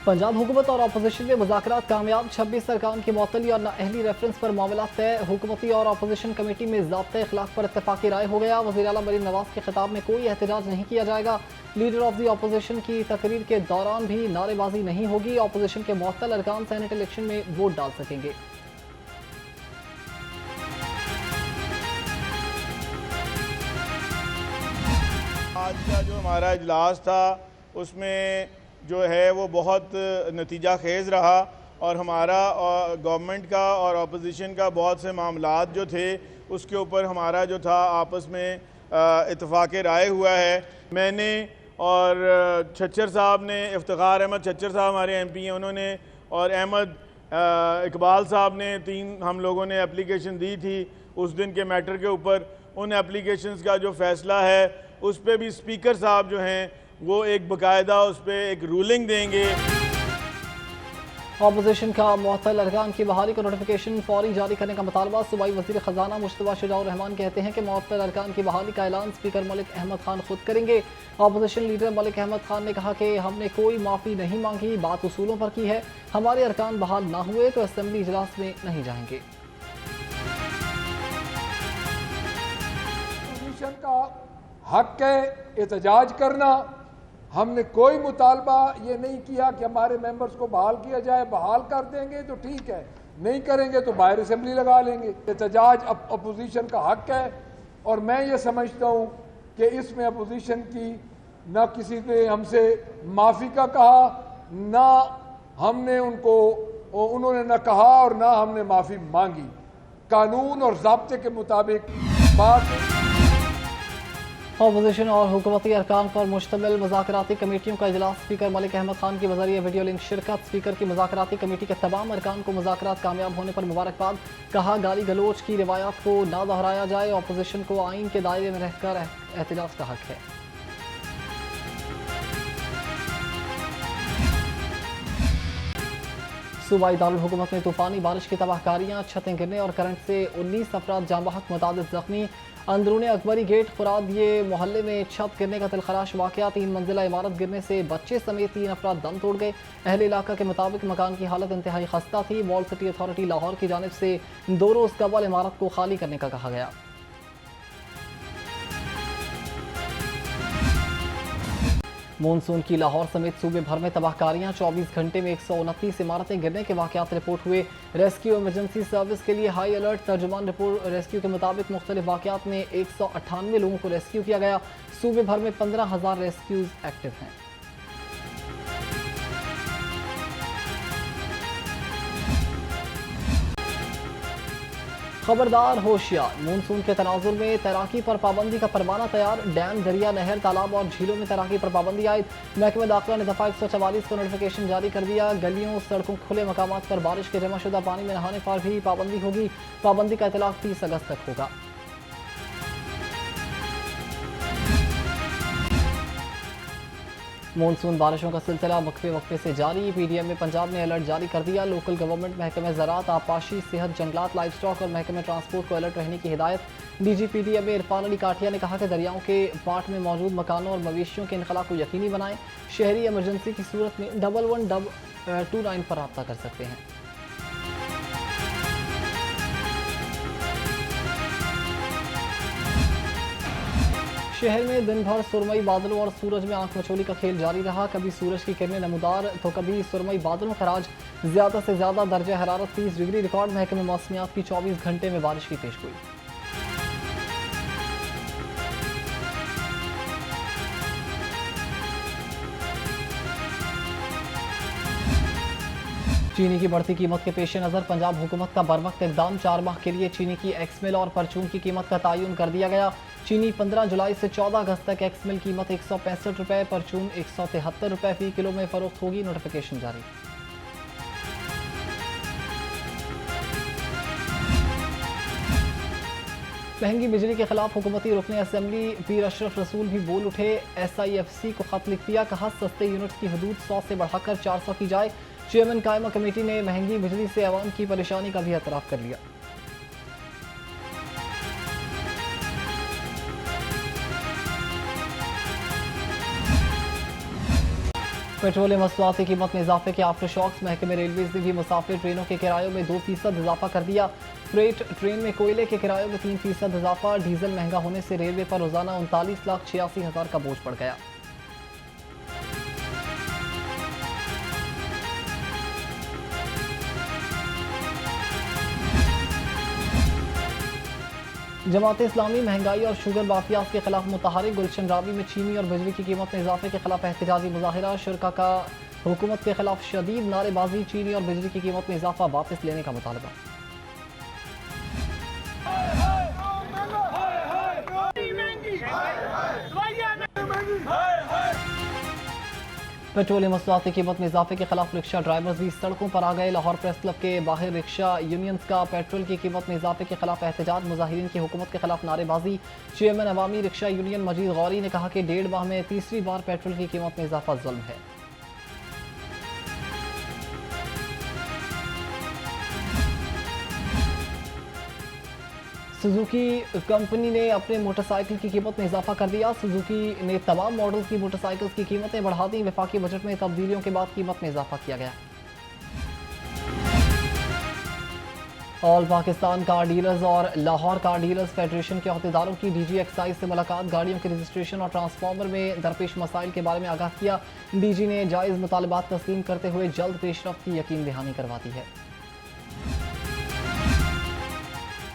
पंजाब हुकूमत और अपोजिशन में मुज़ाकरात कामयाब। 26 अरकान की मुअत्तली और नाअहली रेफरेंस पर मामला तय। हुकूमती और अपोजिशन कमेटी में ज़ाब्ते इखलाक पर इत्तफाक़ी राय हो गया। वज़ीर आला मरीम नवाज के खिताब में कोई एहतजाज नहीं किया जाएगा। लीडर ऑफ दी अपोजिशन की तकरीर के दौरान भी नारेबाजी नहीं होगी। अपोजिशन के मुअत्तल अरकान सेनेट इलेक्शन में वोट डाल सकेंगे। आज का जो हमारा इजलास था उसमें जो है वो बहुत नतीजा खेज़ रहा और हमारा गवर्नमेंट का और अपोजिशन का बहुत से मामलात जो थे उसके ऊपर हमारा जो था आपस में इत्तफाक़ राय हुआ है। मैंने और छच्चर साहब ने, इफ्तिखार अहमद छच्चर साहब हमारे MP हैं, उन्होंने और अहमद इकबाल साहब ने, 3 हम लोगों ने एप्लीकेशन दी थी उस दिन के मैटर के ऊपर। उन एप्लीकेशंस का जो फ़ैसला है उस पर भी स्पीकर साहब जो हैं वो एक बाकायदा उस पर एक रूलिंग देंगे। अपोजिशन का मुअत्तल अरकान की बहाली का नोटिफिकेशन फौरी जारी करने का मुतालबा। सूबाई वज़ीर ख़जाना मुश्तबा शुजाउर रहमान कहते हैं कि मुअत्तल अरकान की बहाली का ऐलान स्पीकर मलिक अहमद खान खुद करेंगे। अपोजिशन लीडर मलिक अहमद खान ने कहा कि हमने कोई माफ़ी नहीं मांगी, बात उसूलों पर की है। हमारे अरकान बहाल ना हुए तो असम्बली इजलास में नहीं जाएंगे। अपोजिशन का हक है एहतजाज करना। हमने कोई मुतालबा ये नहीं किया कि हमारे मेंबर्स को बहाल किया जाए। बहाल कर देंगे तो ठीक है, नहीं करेंगे तो बाहर असेंबली लगा लेंगे। एहतजाज अपोजिशन का हक है और मैं ये समझता हूँ कि इसमें अपोजिशन की ना किसी ने हमसे माफ़ी का कहा, ना हमने उन्होंने ना कहा और ना हमने माफ़ी मांगी। कानून और ज़ाब्ते के मुताबिक बात। अपोजिशन और हुकूमती अरकान पर मुश्तमिल मुज़ाकराती कमेटियों का इजलास। स्पीकर मलिक अहमद खान की बज़रिए वीडियो लिंक शिरकत। स्पीकर की मुज़ाकराती कमेटी के तमाम अरकान को मुज़ाकरात कामयाब होने पर मुबारकबाद। कहा गाली गलोच की रिवायात को ना दोहराया जाए। अपोजिशन को आइन के दायरे में रहकर एहतजाज का हक है। सूबाई दारुल हुकूमत में तूफ़ानी बारिश की तबाहकारियाँ, छतें गिरने और करंट से 19 अफराद जाँ बहक, मुतादिद ज़ख्मी। अंदरूनी अकबरी गेट खुरादिये मोहल्ले में छत गिरने का दिलखराश वाक़या। 3 मंजिला इमारत गिरने से बच्चे समेत 3 अफराद दम तोड़ गए। अहले इलाका के मुताबिक मकान की हालत इंतहाई खस्ता थी। वॉल सिटी अथॉरिटी लाहौर की जानिब से 2 रोज़ कबल इमारत को खाली करने का कहा गया। मानसून की लाहौर समेत सूबे भर में तबाहकारियाँ। 24 घंटे में 129 इमारतें गिरने के वाक़यात रिपोर्ट हुए। रेस्क्यू इमरजेंसी सर्विस के लिए हाई अलर्ट। तर्जुमान रिपोर्ट रेस्क्यू के मुताबिक मुख्तलिफ वाक़यात में 198 लोगों को रेस्क्यू किया गया। सूबे भर में 15,000 रेस्क्यूज एक्टिव हैं। खबरदार होशियार, मानसून के तनाजुर में तैराकी पर पाबंदी का परवाना तैयार। डैम, दरिया, नहर, तालाब और झीलों में तैराकी पर पाबंदी आयद। महकमा दाखिला ने दफ़ा 144 को नोटिफिकेशन जारी कर दिया। गलियों, सड़कों, खुले मकामात पर बारिश के जमाशुदा पानी में नहाने पर भी पाबंदी होगी। पाबंदी का इतलाक 30 अगस्त तक होगा। मानसून बारिशों का सिलसिला वक्फे वक्फे से जारी। PDM में पंजाब ने अलर्ट जारी कर दिया। लोकल गवर्नमेंट, महकमे ज़राअत, आबपाशी, सेहत, जंगलात, लाइफ स्टॉक और महकमे ट्रांसपोर्ट को अलर्ट रहने की हिदायत। DG PDM में इरफान अली काठिया ने कहा कि दरियाओं के पाट में मौजूद मकानों और मवेशियों के इनखला को यकीनी बनाएं। शहरी इमरजेंसी की सूरत में 1129 पर रब्ता कर सकते हैं। शहर में दिन भर सुरमई बादलों और सूरज में आंख मचोली का खेल जारी रहा। कभी सूरज की किरणें नमूदार तो कभी सुरमई बादलों का राज। ज़्यादा से ज़्यादा दर्जा हरारत 30 डिग्री रिकॉर्ड। महकमे मौसमियात की 24 घंटे में बारिश की पेशगोई। चीनी की बढ़ती कीमत के पेश नज़र पंजाब हुकूमत का बरवक्त इक़दाम। 4 माह के लिए चीनी की एक्समिल और परचून की कीमत का तयन कर दिया गया। चीनी 15 जुलाई से 14 अगस्त तक एक्समिल कीमत 165 रुपये, परचून 173 रुपये फ़ी किलो में फ़रोख्त होगी। नोटिफिकेशन जारी। महंगी बिजली के खिलाफ हुकूमती रुकन असम्बली पीर अशरफ रसूल भी बोल उठे। SIFC को खत लिख दिया। कहा सस्ते यूनिट्स की हदूद 100 से बढ़ाकर 400 की जाए। चेयरमैन कायमा कमेटी ने महंगी बिजली से अवाम की परेशानी का भी एतराफ़ कर लिया। पेट्रोलियम मसनूआत की कीमत में इजाफे के आफ्टर शॉक्स। महकमे रेलवेज ने भी मुसाफिर ट्रेनों के किरायों में 2% इजाफा कर दिया। फ्रेट ट्रेन में कोयले के किरायों में 3% इजाफा। डीजल महंगा होने से रेलवे पर रोजाना 39,86,000 का बोझ पड़ गया। जमात इस्लामी महंगाई और शुगर माफियाज के खिलाफ मुतहरिक। गुलशन रावी में चीनी और बिजली की कीमत में इजाफे के खिलाफ एहतजाजी मुजाहिरा। शुरा का हुकूमत के खिलाफ शदीद नारेबाजी। चीनी और बिजली की कीमत में इजाफा वापस लेने का मुतालबा। पेट्रोलियम मसनूआत की कीमत में इजाफे के खिलाफ रिक्शा ड्राइवर्स भी सड़कों पर आ गए। लाहौर प्रेस क्लब के बाहर रिक्शा यूनियंस का पेट्रोल की कीमत में इजाफे के खिलाफ एहतजाज। मुजाहिरीन की हुकूमत के खिलाफ नारेबाजी। चेयरमैन अवामी रिक्शा यूनियन मजीद गौरी ने कहा कि 1.5 माह में तीसरी बार पेट्रोल की कीमत में इजाफा जुल्म है। सुजुकी कंपनी ने अपने मोटरसाइकिल की कीमत में इजाफा कर दिया। सुजुकी ने तमाम मॉडल्स की मोटरसाइकिल्स की कीमतें बढ़ा दी। वफाकी बजट में तब्दीलियों के बाद कीमत में इजाफा किया गया। ऑल पाकिस्तान कार डीलर्स और लाहौर कार डीलर्स फेडरेशन के अहदेदारों की डीजी एक्साइज से मुलाकात। गाड़ियों के रजिस्ट्रेशन और ट्रांसफार्मर में दरपेश मसाइल के बारे में आगाह किया। डीजी ने जायज़ मुतालबात तस्लीम करते हुए जल्द पेशरफ्त की यकीन दहानी करवा दी है।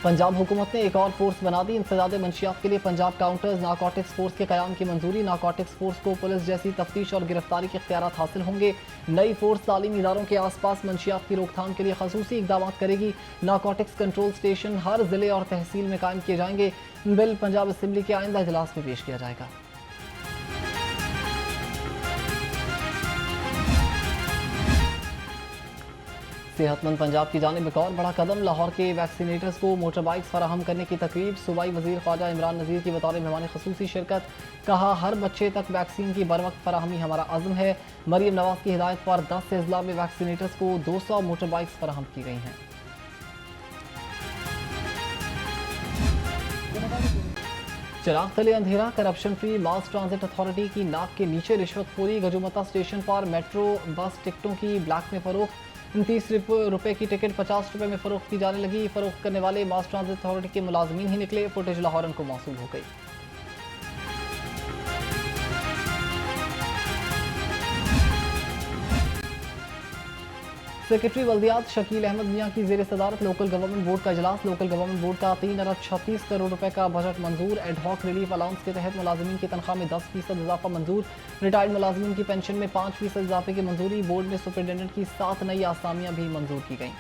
पंजाब हुकूमत ने एक और फोर्स बना दी। इंसदाद मंशियात के लिए पंजाब काउंटर्स नारकोटिक्स फोर्स के कयाम की मंजूरी। नारकोटिक्स फोर्स को पुलिस जैसी तफ्तीश और गिरफ्तारी के इख्तियारात हासिल होंगे। नई फोर्स तालीमी इदारों के आसपास मंशियात की रोकथाम के लिए खसूसी इकदाम करेगी। नारकोटिक्स कंट्रोल स्टेशन हर जिले और तहसील में कायम किए जाएंगे। बिल पंजाब असम्बली के आइंदा इजलास में पेश किया जाएगा। सेहतमंद पंजाब की जानिब एक और बड़ा कदम। लाहौर के वैक्सीनेटर्स को मोटर बाइक्स फराहम करने की तकरीब। सूबाई वजीर ख्वाजा इमरान नज़ीर की बतौर मेहमान खसूसी शिरकत। कहा, हर बच्चे तक वैक्सीन की बर वक्त फराहमी हमारा अज़्म है। मरीम नवाज की हिदायत पर 10 अजला में वैक्सीनेटर्स को 200 मोटर बाइक्स फराहम की गई हैं। चिराग तले अंधेरा। करप्शन फ्री मास ट्रांजिट अथॉरिटी की नाक के नीचे रिश्वतखोरी। गजुमता स्टेशन पर मेट्रो बस टिकटों की ब्लैक में फरोख्त। 29 रुपए की टिकट 50 रुपए में फरोख्त की जाने लगी। फरोख्त करने वाले मास ट्रांजिट अथॉरिटी के मुलाजमीन ही निकले। फुटेज लाहौरन को मौसूल हो गई। सेक्रेटरी बल्दियात शकील अहमद मियां की जेर सदारत लोकल गवर्नमेंट बोर्ड का इजलास। लोकल गवर्नमेंट बोर्ड का 3 अरब 36 करोड़ रुपए का बजट मंजूर। एडहॉक रिलीफ अलाउंस के तहत मुलाजमीन की तनख्वाह में 10% इजाफा मंजूर। रिटायर्ड मुलाजमीन की पेंशन में 5% इजाफे की मंजूरी। बोर्ड में सुपरिटेंडेंट की 7 नई आसामियां भी मंजूर की गई।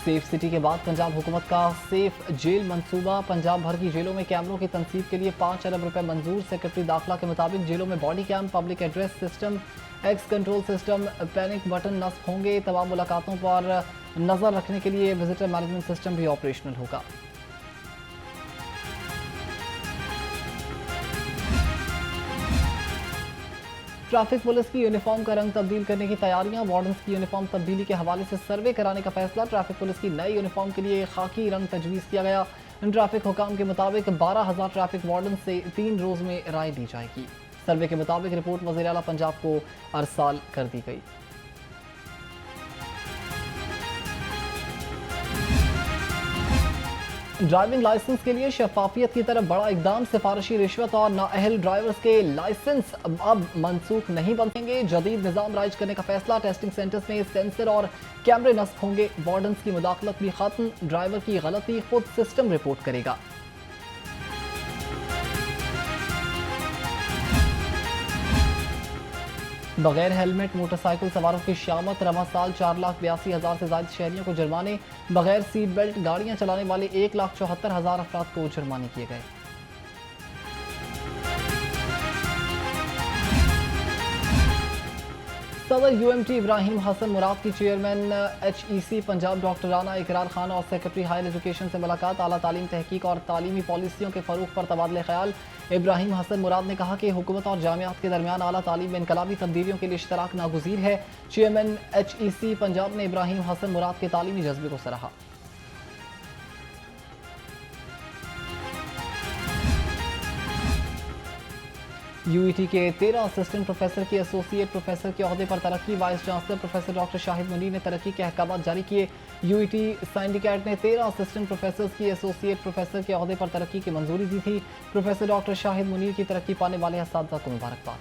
सेफ सिटी के बाद पंजाब हुकूमत का सेफ जेल मंसूबा। पंजाब भर की जेलों में कैमरों की तनसीब के लिए 5 अरब रुपए मंजूर। सेक्रेटरी दाखिला के मुताबिक जेलों में body cam, public address system, access control system, panic button नस्ब होंगे। तमाम मुलाकातों पर नजर रखने के लिए विजिटर मैनेजमेंट सिस्टम भी ऑपरेशनल होगा। ट्रैफिक पुलिस की यूनिफॉर्म का रंग तब्दील करने की तैयारियां। वार्डन्स की यूनिफॉर्म तब्दीली के हवाले से सर्वे कराने का फैसला। ट्रैफिक पुलिस की नई यूनिफॉर्म के लिए खाकी रंग तजवीज़ किया गया। ट्रैफिक हुकाम के मुताबिक 12,000 ट्रैफिक वार्डन से 3 रोज में राय दी जाएगी। सर्वे के मुताबिक रिपोर्ट वज़ीर आला पंजाब को अरसाल कर दी गई। ड्राइविंग लाइसेंस के लिए शफाफियत की तरफ बड़ा इकदाम। सिफारिशी रिश्वत और नाअहल ड्राइवर्स के लाइसेंस अब मनसूख नहीं बनेंगे। जदीद निज़ाम राइज करने का फैसला। टेस्टिंग सेंटर्स में सेंसर और कैमरे नस्ब होंगे। वार्डन्स की मुदाखलत भी खत्म। ड्राइवर की गलती खुद सिस्टम रिपोर्ट करेगा। बगैर हेलमेट मोटरसाइकिल सवारों की शामत। रवा साल 4,82,000 से ज्यादा शहरियों को जुर्माने। बगैर सीट बेल्ट गाड़ियां चलाने वाले 1,74,000 अफराद को जुर्माने किए गए। सदर UMT इब्राहिम हसन मुराद की chairman HEC Punjab doctor Rana इकरार खान और सेक्रेटरी हायर एजुकेशन से मुलाकात। आला तालीम तहकीक और तालीमी पॉलिसियों के फरूख पर तबादले ख्याल। इब्राहिम हसन मुराद ने कहा कि हुकूमत और जामियात के दरमियान आला तालीम में इनकलाबी तब्दीलियों के लिए इश्तराक नागुज़ीर है। चेयरमैन HEC पंजाब ने इब्राहिम हसन मुराद के तालीमी जज्बे को सराहा। यूईटी के 13 असिस्टेंट प्रोफेसर की एसोसिएट प्रोफेसर के अहदे पर तरक्की। Vice chancellor professor doctor Shahid Munir ने तरक्की के अहकाम जारी किए। यूईटी सिंडिकेट ने 13 असिस्टेंट प्रोफेसर की एसोसिएट प्रोफेसर के अहदे पर तरक्की की मंजूरी दी थी। प्रोफेसर डॉक्टर शाहिद मुनीर की तरक्की पाने वाले असातिज़ा को मुबारकबाद।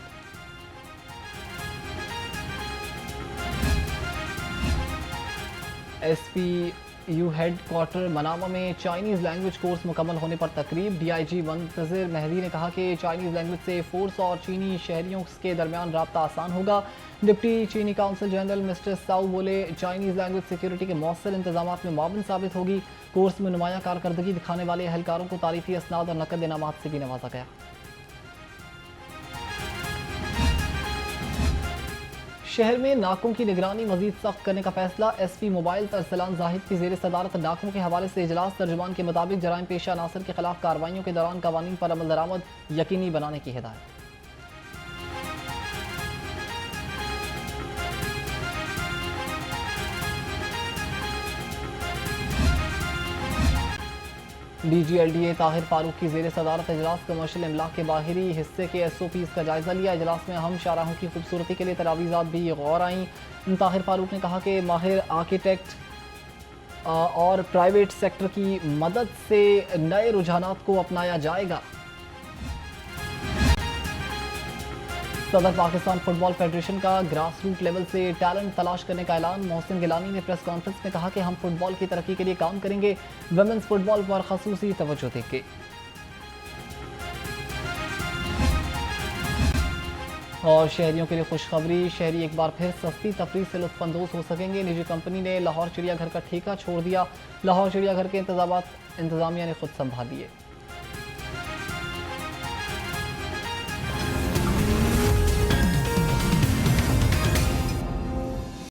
SPU हेड क्वार्टर मनामा में चाइनीज़ लैंग्वेज कोर्स मुकम्मल होने पर तकरीब। DIG मुंतज़िर मेहदी ने कहा कि चाइनीज़ लैंग्वेज से फोर्स और चीनी शहरियों के दरमियान रब्ता आसान होगा। डिप्टी चीनी काउंसिल जनरल मिस्टर साउ बोले, चाइनीज़ लैंग्वेज सिक्योरिटी के मौसर इंतजाम में मावन साबित होगी। कोर्स में नुमाया कारकर्दगी दिखाने वाले अहलकारों को तारीफी असनाद और नकद इनामात से भी नवाजा गया। शहर में नाकों की निगरानी मजीद सख्त करने का फैसला। SP मोबाइल तरसलान जाहिद की जेर सदारत नाकों के हवाले से इजलास। तर्जुमान के मुताबिक जराइम पेशा अनासर के खिलाफ कार्रवाइयों के दौरान कवानीन पर अमल दरामद यकीनी बनाने की हिदायत। DGLDA ताहिर फारूक की जेर सदारत इजलास कमर्शियल इमलाक के बाहरी हिस्से के SOPs का जायजा लिया। इजलास में अहम शाहराहों की खूबसूरती के लिए तजावीज़ात भी गौर आईं। ताहिर फारूक ने कहा कि माहिर आर्किटेक्ट और प्राइवेट सेक्टर की मदद से नए रुझानात को अपनाया जाएगा। सदर पाकिस्तान फुटबॉल फेडरेशन का ग्रास रूट लेवल से टैलेंट तलाश करने का ऐलान। मोहसिन गिलानी ने प्रेस कॉन्फ्रेंस में कहा कि हम फुटबॉल की तरक्की के लिए काम करेंगे। वुमेन्स फुटबॉल पर खसूसी तवज्जो देंगे। और शहरियों के लिए खुशखबरी, शहरी एक बार फिर सस्ती तफरीह से लुत्फानंदोज हो सकेंगे। निजी कंपनी ने लाहौर चिड़ियाघर का ठेका छोड़ दिया। लाहौर चिड़ियाघर के इंतजामिया ने खुद संभाल लिए।